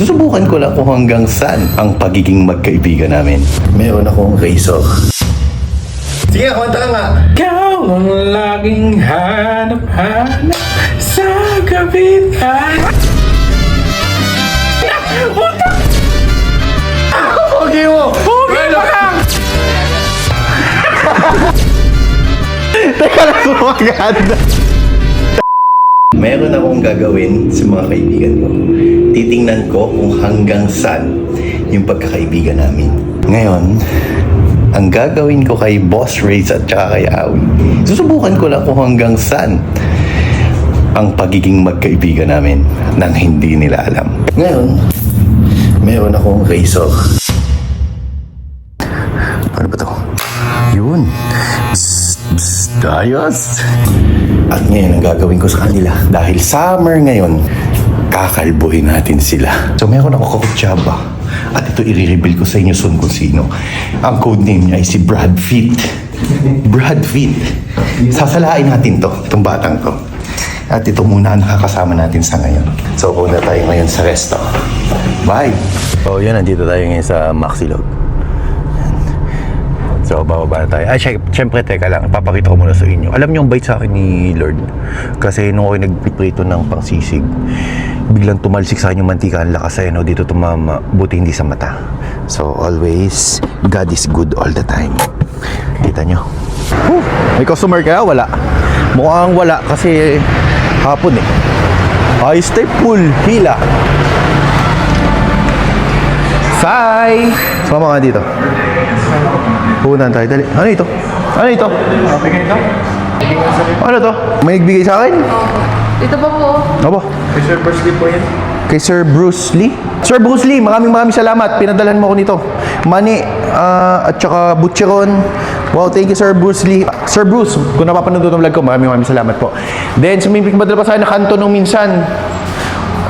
Susubukan ko lang kung hanggang saan ang pagiging magkaibigan namin. Meron akong razor. Sige, kumanta ka nga. Ikaw ang laging hanap-hanap sa kapitan. Okay mo! Okay pa lang! Teka lang, sumagad. Meron akong gagawin sa mga kaibigan ko. Titingnan ko kung hanggang saan yung pagkakaibigan namin. Ngayon, ang gagawin ko kay Boss Reyes at saka kay Awi, susubukan ko lang kung hanggang saan ang pagiging magkaibigan namin nang hindi nila alam. Ngayon, meron akong razor. Ano ba to? Yun. Bzz, bzz, ayos. At ngayon, ang gagawin ko sa kanila, dahil summer ngayon, kakalbuhin natin sila. So, meron ako kakutsaba. At ito, i-reveal ko sa inyo soon kung sino. Ang codename niya ay si Brad Pitt. Brad Pitt. Sasalain natin to, itong batang to. At ito muna ang nakakasama natin sa ngayon. So, punta tayo ngayon sa resto. Bye! So, yun, nandito tayo ngayon sa Maxilog. So, bababa na tayo. Ay, syempre, teka lang. Papakita ko muna sa inyo. Alam niyo ang bait sa akin ni Lord. Kasi nung ako nagpiprito ng pangsisig, biglang tumalsik sa akin yung mantika. Ang lakas ay, no? Dito tumama. Buti hindi sa mata. So, always, God is good all the time. Kita nyo. May customer kaya? Wala. Mukhang wala kasi hapon eh. Ay, stay full. Hila. Sai! Sumama ka dito. Punan tayo, dali. Ano ito? Ano ito? Ano to? May nagbigay sa akin? Ito ba po? Aba. Kay Sir Bruce Lee po yan. Kay Sir Bruce Lee? Sir Bruce Lee, maraming salamat. Pinadalan mo ko nito. Mani, at saka butcheron. Wow, thank you Sir Bruce Lee. Sir Bruce, kung napapanood ng vlog ko, maraming salamat po. Then, sumipik padala pa sa akin na kanto nung minsan.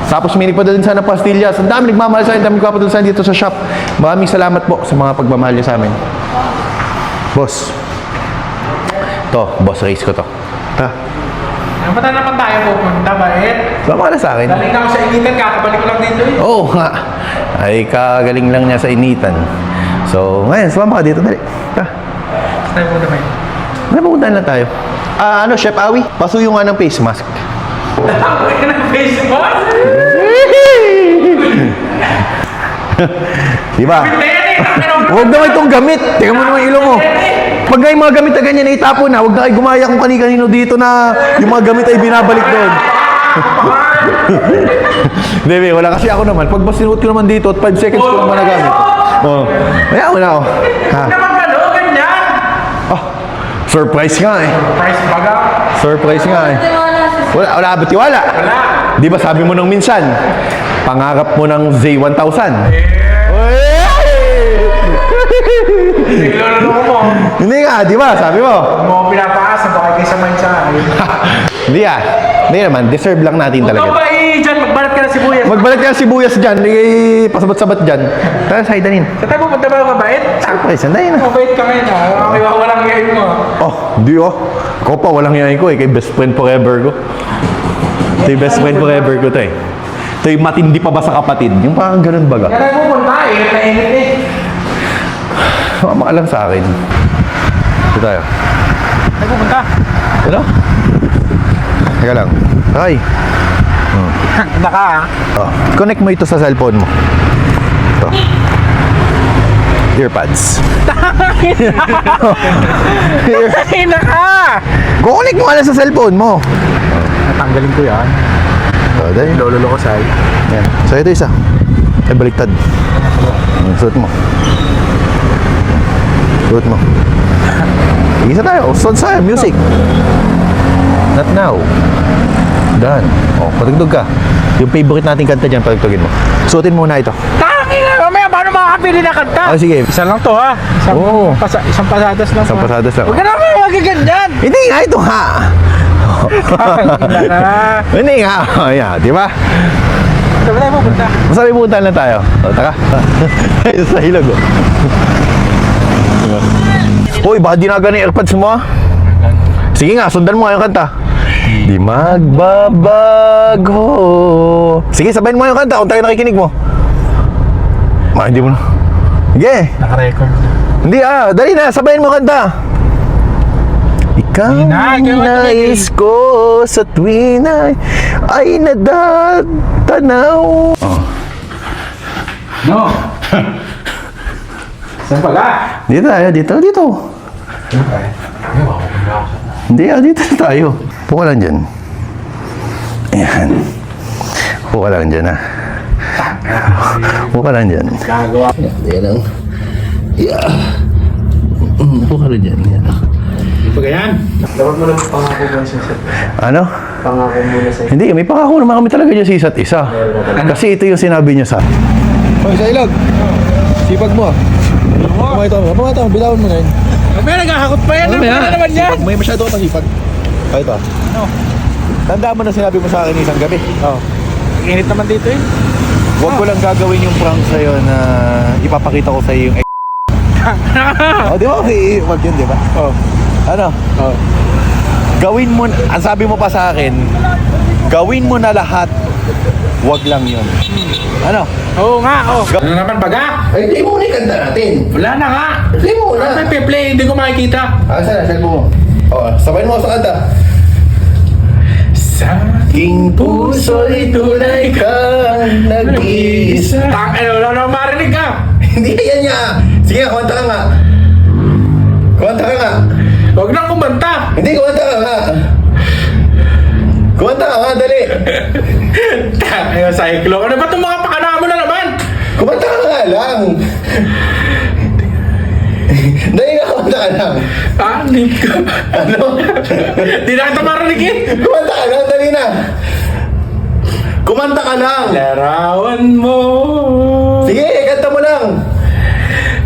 Tapos may nagpadala din sana ng pastillas. Ang dami nagmamahal sa akin, ang dami nagpapadala sa akin dito sa shop. Maraming salamat po sa mga pagmamahal niyo sa amin. Boss. To, Boss Reyes ko to. Ha? Ano ba naman tayo pupunta ba eh? Sama ka na sa akin. Galing na ako sa initan, kakabalik ko lang dito eh. Oo nga. Ay, kagaling lang niya sa initan. So, ngayon, sumama ka dito. Dali. Ha? Tayo po naman. Ano, pupuntahan lang tayo. Ano, Chef Awi? Pasuyo nga ng face mask. Ako yun ang face mo? Diba? Huwag naman itong gamit. Tingnan mo naman ilong mo. Pag yung mga gamit na ganyan, itapon na. Huwag na kayo gumaya kung kani-kanino dito na yung mga gamit ay binabalik doon. Hindi, wala kasi ako naman. Pag sinuot ko naman dito at 5 seconds ko naman nagamit. Oo. Kaya mo na ako. Ha? Naman gano'n, ganyan. Oh, surprise nga eh. Price baga. Surprise nga eh. Wala ba tiwala? Wala. Di ba sabi mo nung minsan, pangarap mo ng Z1000. Naglolo mo. Hindi nga, di ba? Sabi mo. Huwag mo ako pinapaasa, baka kayo sa mansa. Hindi ah. Hindi naman, deserve lang natin Huwag talaga. ba dyan, magbalat ka na sibuyas. Magbalik ka ng sibuyas dyan, pasabat-sabat dyan. Tara, sa Idanin. Sa tayo pupunta ba mabait? Surprise, sandayin na. Mabait ka ngayon ah. Okay, walang ngayon mo. Oh, di oh. Ako pa, walang yayin ko eh. Kay best friend forever ko. Ito yung best friend forever ko to eh. Ito yung matindi pa ba sa kapatid? Yung parang ganun baga. Kaya tayo pupunta eh, nainit eh. Mama ka lang sa akin. Ito tayo. Tayo pupunta. Ano? Teka lang. Ay. Naka ah. Oh, connect mo ito sa cellphone mo. Ito. Earpads. Ay, naka! Kukunik mo ka lang sa cellphone mo. Natanggalin ko yan. Oh, dahil. Lolo ko sa'yo. Yan. So, ito isa. Ay, baliktad. Suot mo. Suot mo. Isa tayo. Suot tayo. Music. Not now. Done. Oh, patugtog ka. Yung favorite nating kanta dyan, patugtogin mo. Suotin muna ito. Tangina! Mamaya, paano makakapili na kanta? Ah, sige. Isa lang to ha. Oo. Isang pasadas lang. Isang pasadas lang. Huwag ka naman magaganyan. Hindi nga, ito nga. Hindi nga. Oh, yeah, di ba? Saan ba tayo pupunta? Masabi pupuntahan lang tayo. O, taka. Sa hilag, oh. Hoy, baka di na gana yung airpods mo, ah. Sige nga, sundan mo nga yung kanta. Di magbabago. Sige, sabayin mo yung kanta kung tayo nakikinig mo. Hindi mo na. Sige. Naka-record. Hindi dali na, sabayin mo kanta. Ikaw nais ko sa tuwing ay nadatanaw. No. Saan pa ka? Dito tayo, dito. Hindi, dito na tayo. Puka lang dyan. Ayan. Puka lang dyan, Puka lang dyan. Gagawa. Ayan lang. Yeah. Puka lang dyan. Ayan. Di ba ganyan? Dapat mo lang pangako mo sa isa't isa. Ano? Pangako muna sa Hindi, may pangako naman kami talaga dyan sa isa't isa. Kasi ito yung sinabi niya sa... Hoy, sa ilog. Sipag mo. Pumata mo, bilawan mo na yun. May naghahakot pa yan. Ano naman yan? May masyado ka masipag. Kaya ito. Ano? Tandaan mo na sinabi mo sa akin isang gabi. Oo. Init naman dito eh. Huwag ko lang gagawin yung prank sa'yo na ipapakita ko sa'yo yung di ba? Huwag yun, di ba? Oo. Ano? Oo. Gawin mo, ang sabi mo pa sa akin, gawin mo na lahat, huwag lang yun. Ano? Oo nga, oo. Ano naman baga? Ay, hindi mo na ikanta natin. Wala na nga. Play mo May pe-play, hindi ko makikita. Saan mo? Sabayin mo sa kanta. Sa Aking puso'y tunay kang nag-iisa. Wala na marinig ka. Hindi yan niya. Sige, kumanta ka nga. Kumanta ka nga. Huwag nang kumanta. Hindi, kumanta ka nga. Kumanta ka nga, dali. Ayaw, cyclo. Ano ba itong mga pakana mo na naman? Kumanta ka nga lang. Dali nga, kumanta ka lang. Hindi ka. Ano? Hindi na kita marinig eh. Kumanta ka lang, dali na. Kumanta ka lang. Larawan mo. Sige, kanta mo lang.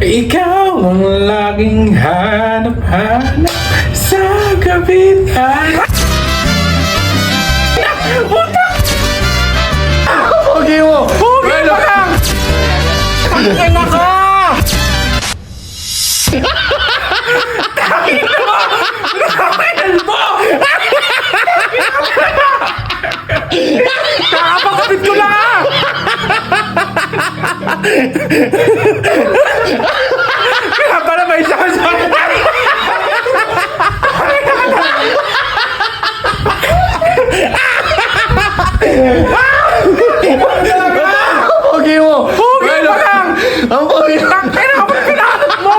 Ikaw ang laging hanap-hanap sa kapitan. Utak! Pogi mo. Huwag mo lang! Tangin na ka! Tangin mo! Tangin mo! Kakapagkapit ko lang ah! Kaya pala may isa ka sa akin! Pogi mo. Huwag mo lang! Ang pogi mo. Tangin na! Ba't pinakot mo?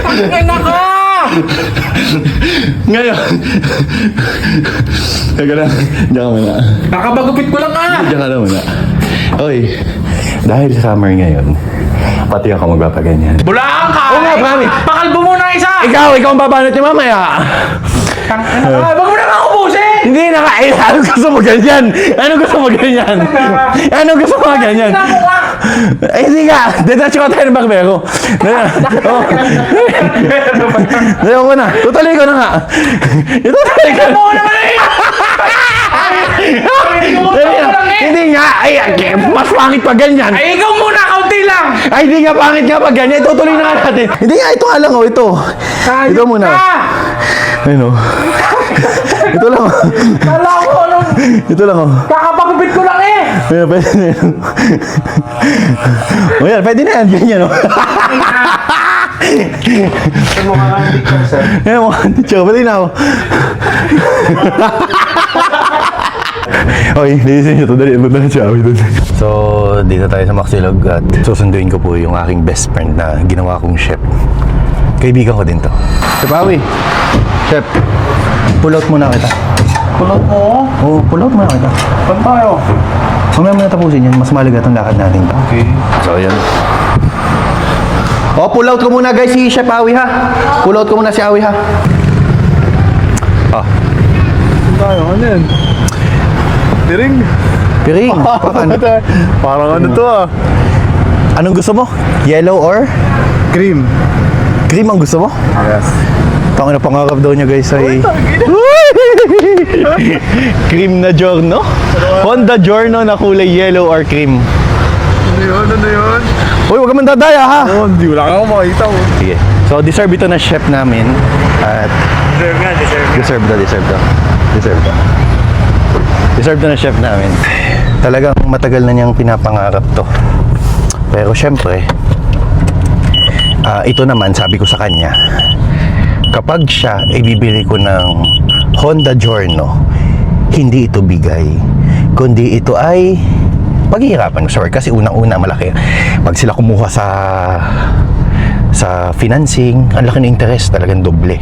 Tangin na ka! Ngayon. Teka lang. Diyan ka muna. Nakabagupit ko lang ah! Diyan ka na muna. Oy, dahil summer ngayon, pati ako magpapaganyan. Bulaan ka! Oo nga, mami. Pakalbo mo na isa! Ikaw ang babanat niya mamaya. Tangin na ka! Wag mo na nga ubusin! Hindi na ka, anong gusto mo ganyan? Anong gusto mo ganyan? Anong gusto mo ganyan? Ay, hindi nga. Detach ko tayo ng bakbero. Dali ko na. Tutuloy ko na nga. Tutuloy ko na. Oo naman eh! Hindi nga. Ay, mas pangit pa ganyan. Ay, ikaw muna! Kaunti lang! Ay, hindi nga pangit nga pag ganyan. Tutuloy na nga natin. Hindi nga, ito nga lang oh, ito. Ito muna. Ayun oh. Ito lang oh. Kala ko anong... Ito lang oh. Kakapagupit ko lang eh! Ayan, pwede na yan. O yan, pwede na yan. Ganyan oh. Sa mga kandik ko, sir. Ayan mo, teacher, pwede na ako. Okay, lilisin nyo ito. Dali, punta na siya. So, dito tayo sa Maxilog at susunduin ko po yung aking best friend na ginawa kong chef. Kaibigan ko din to. Chef Awi. Chef, pull out muna kita. Pull out mo? Oo, pull out muna kita. Saan tayo? Mamaya muna tapusin yan. Mas maligat ang lakad natin to. Okay. So, yan. Oh, pull out ko muna guys si Chef Awi ha. Pull out ko muna si Awi ha. Ah. Saan tayo? Ano yan? Tiring. Piring. Paano? Parang ano to ah? Anong gusto mo? Yellow or? Cream. Cream ang gusto mo? Yes. Tangina pangarap daw niya guys ay cream na giorno? Honda Giorno na kulay yellow or cream. Ano yun? Ano yun? Uy, huwag ka man dadaya ha. Oh, hindi. Wala kang makita oh. Sige. So, deserve ito na chef namin. At deserve to. Deserve to na chef namin. Talagang matagal na niyang pinapangarap to. Pero syempre, ito naman, sabi ko sa kanya, kapag siya ibibili ko ng Honda Giorno, hindi ito bigay, kundi ito ay paghihirapan ko. Sorry, kasi unang-una malaki. Pag sila kumuha sa financing, ang laki ng interest, talagang doble.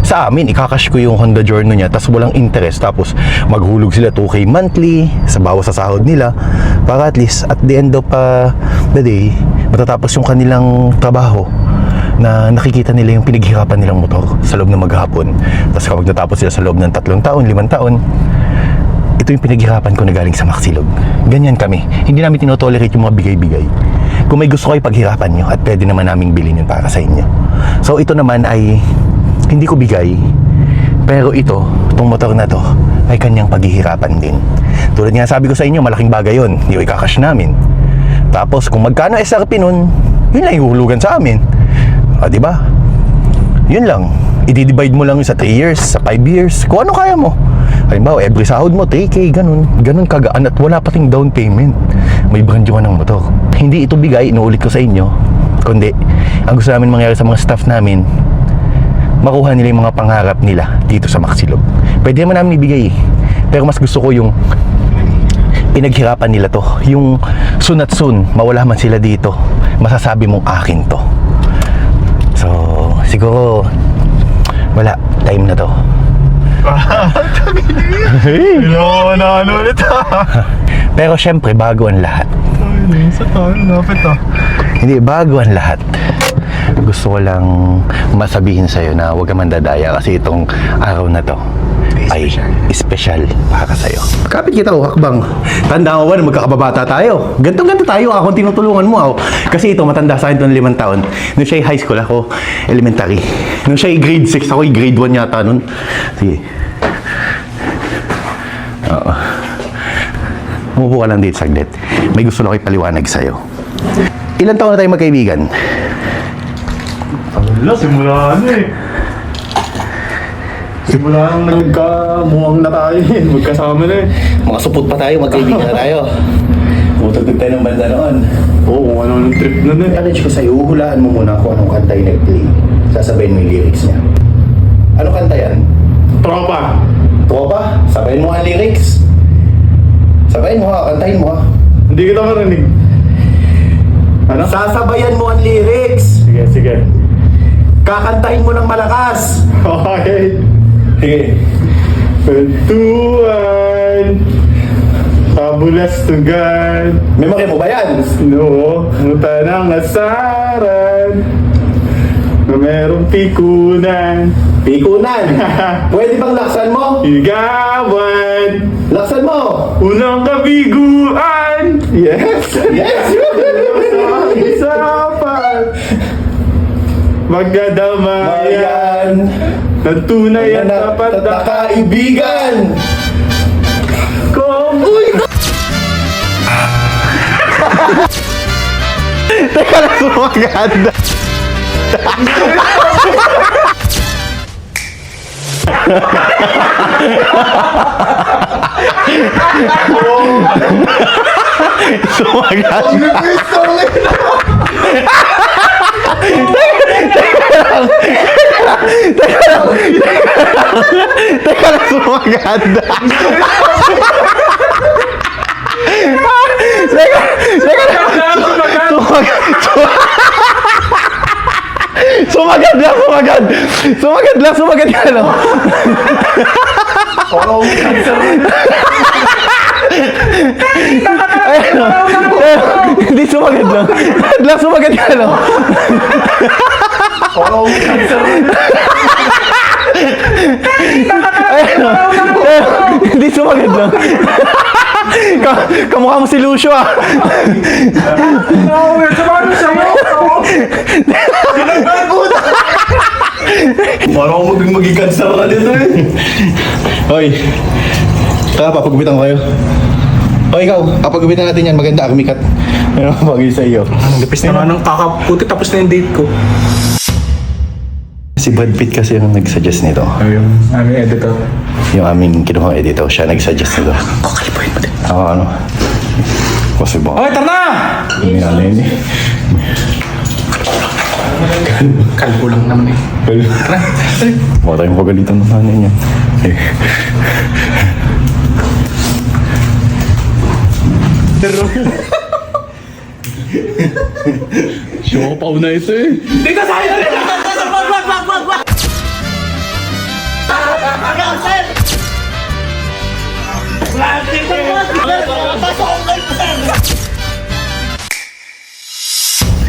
Sa amin, ikakash ko yung Honda Giorno niya, tapos walang interest, tapos maghulog sila 2K monthly sa bawat sa sahod nila, para at least at the end of the day, matatapos yung kanilang trabaho na nakikita nila yung pinaghirapan nilang motor sa loob ng maghapon. Tapos kapag natapos sila sa loob ng 3 taon, 5 taon, ito yung pinaghirapan ko na galing sa Maxilog. Ganyan kami. Hindi namin tinotolerate yung mga bigay-bigay. Kung may gusto kayo, paghirapan nyo at pwede naman naming bilhin yun para sa inyo. So ito naman ay hindi ko bigay, pero itong motor na to ay kanyang paghihirapan din. Tulad nga sabi ko sa inyo, malaking bagay yun, yung ikakash namin. Tapos kung magkano SRP nun, yun lang yung uhulugan sa amin. Diba? Yun lang. I-divide mo lang yun sa 3 years, sa 5 years, kung ano kaya mo. Halimbawa, every sahod mo, 3K, ganun kagaan at wala pating down payment. May brand yung ng motor. Hindi ito bigay, inuulit ko sa inyo, kundi ang gusto namin mangyari sa mga staff namin, makuha nila yung mga pangarap nila dito sa Maxilog. Pwede naman namin ibigay, pero mas gusto ko yung pinaghirapan nila to. Yung soon at soon, mawala man sila dito, masasabi mong akin to. So, siguro, wala, time na to. Ano ulit Pero syempre, bago ang lahat. Sa tayo, lapit Hindi, bago ang lahat. Gusto ko lang masabihin sa'yo na huwag ka mandadaya kasi itong araw na to ay special para sa'yo. Kapit kita o hakbang. Tanda mo ba na magkakababata tayo? Gantong-ganto tayo, akong tinutulungan mo ako. Kasi ito, matanda sa akin itong 5 taon. Nung siya high school, ako elementary. Nung siya grade 6, ako grade 1 yata nun. Sige. Oo. Umupo ka lang dito saglit. May gusto lang kayo paliwanag sa'yo. Ilan taon na tayo magkaibigan? Wala, simula Simula nang nagkamuhang na tayo magkasama na Mga supot pa tayo, magkaibigan na tayo. Mutagtag tayo ng banda noon. Oo, kung ano ng trip nun Challenge ko sa'yo, huhulaan mo muna kung anong kanta yung nag-play. Sasabayin mo yung lyrics niya. Ano kanta yan? Tropa! Tropa? Sabayin mo ang lyrics. Sabayin mo ha, kantahin mo ha. Hindi kita marinig. Ano? Sasabayan mo ang lyrics. Sige. Kakantahin mo ng malakas. Okay. Sige. Pentuan. Kabulastugan. Memory mo ba yan? No, muta ng asaran. Na merong pikunan. Pikunan. Pwede bang laksan mo? Higawan. Laksan mo. Unang kabiguan. Yes. Yes. Isapan. Magdadamayan. Ng tunay at tapat na kaibigan. kong... Teka lang, sumaganda. Sumaganda. Teka lang, sumaganda. Sumagad ka, no? Hindi sumagad lang. Sumagad ka, no? Hindi sumagad lang. Kamukha mo si Lucio, ah. Parang ako maging-cancer ka dito eh. Hoy, tara, papagupitan ko kayo. O ikaw, papagupitan natin yan. Maganda, kumikat. Ano bagay sa iyo? Lapis na nga ng kakaputi, tapos na yung date ko. Si Brad Pitt kasi yung nag-suggest nito. Yung aming editor. Yung aming kinuhang editor, siya nag-suggest nito. Kakalipuin mo din. Ano? Kasi baka... Okay, tara na! May ano yun eh. Kalbo lang naman eh. Tara. Baka tayong pagalitan ng nanay niya. Siopaw na ito eh. Dito sa akin!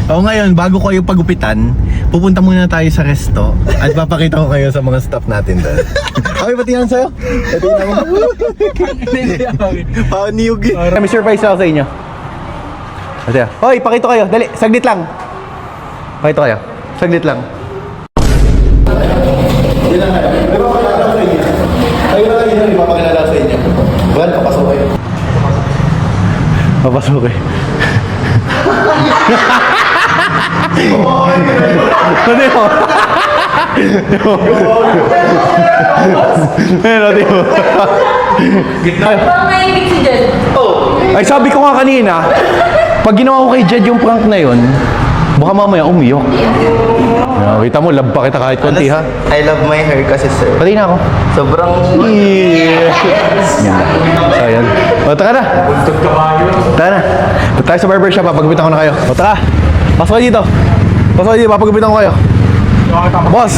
O ngayon, bago ko kayo pagupitan, pupunta muna tayo sa resto at papakita ko kayo sa mga staff natin doon. Okay, pati yan sa'yo? Pati yan ako. Pauniyog eh. May surprise ako sa inyo. Pati yan. Hoy, pakita kayo. Dali, saglit lang. Pakita kayo. Saglit lang. Ipapakilala sa inyo. Well, papasok kayo. Papasok kayo. Pati mo. Pati mo. Baka maibig si Jed. Ay, sabi ko nga kanina, pag ginawa ko kay Jed yung prank na yun, baka mamaya umiyok. Kita mo, love pa kita kahit konti ha. I love my hair kasi sir. Pati na ako. Sobrang... Yeah. So, ayan. O, taka na. Taka na. Punta tayo sa barbershop, papagupitan ko na kayo. O, taka. Pasok kayo dito. Pasok kayo dito, papagupitan ko kayo. Boss,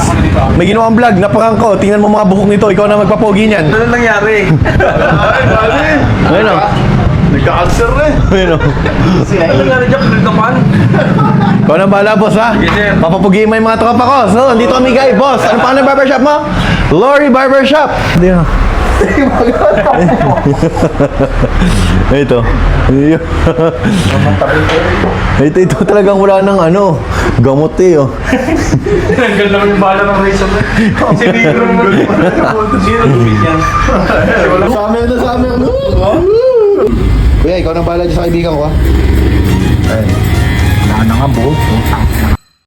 may ginawang vlog, napakang ko. Tingnan mo mga buhok nito, ikaw na magpapogi niyan. Ano nangyari? Ayun o. Nagka-cancer na eh. Ayun o. Ano nangyari dyan? Pinagkapan? Ikaw na bahala, boss ha. Papapugiin mo yung mga tropa ko. So, dito kami guys, boss. Ano pa ng barbershop mo? Lori Barbershop. Hindi ha. Ito. Ito talagang wala ng ano, gamot eh oh. Tanggal naman yung bala ng razor na. Sinigro mo. Zero to beat yan. Summer na summer. Kuya, ikaw nang bahala dyan sa kaibigan ko ha. Wala na nga buhok.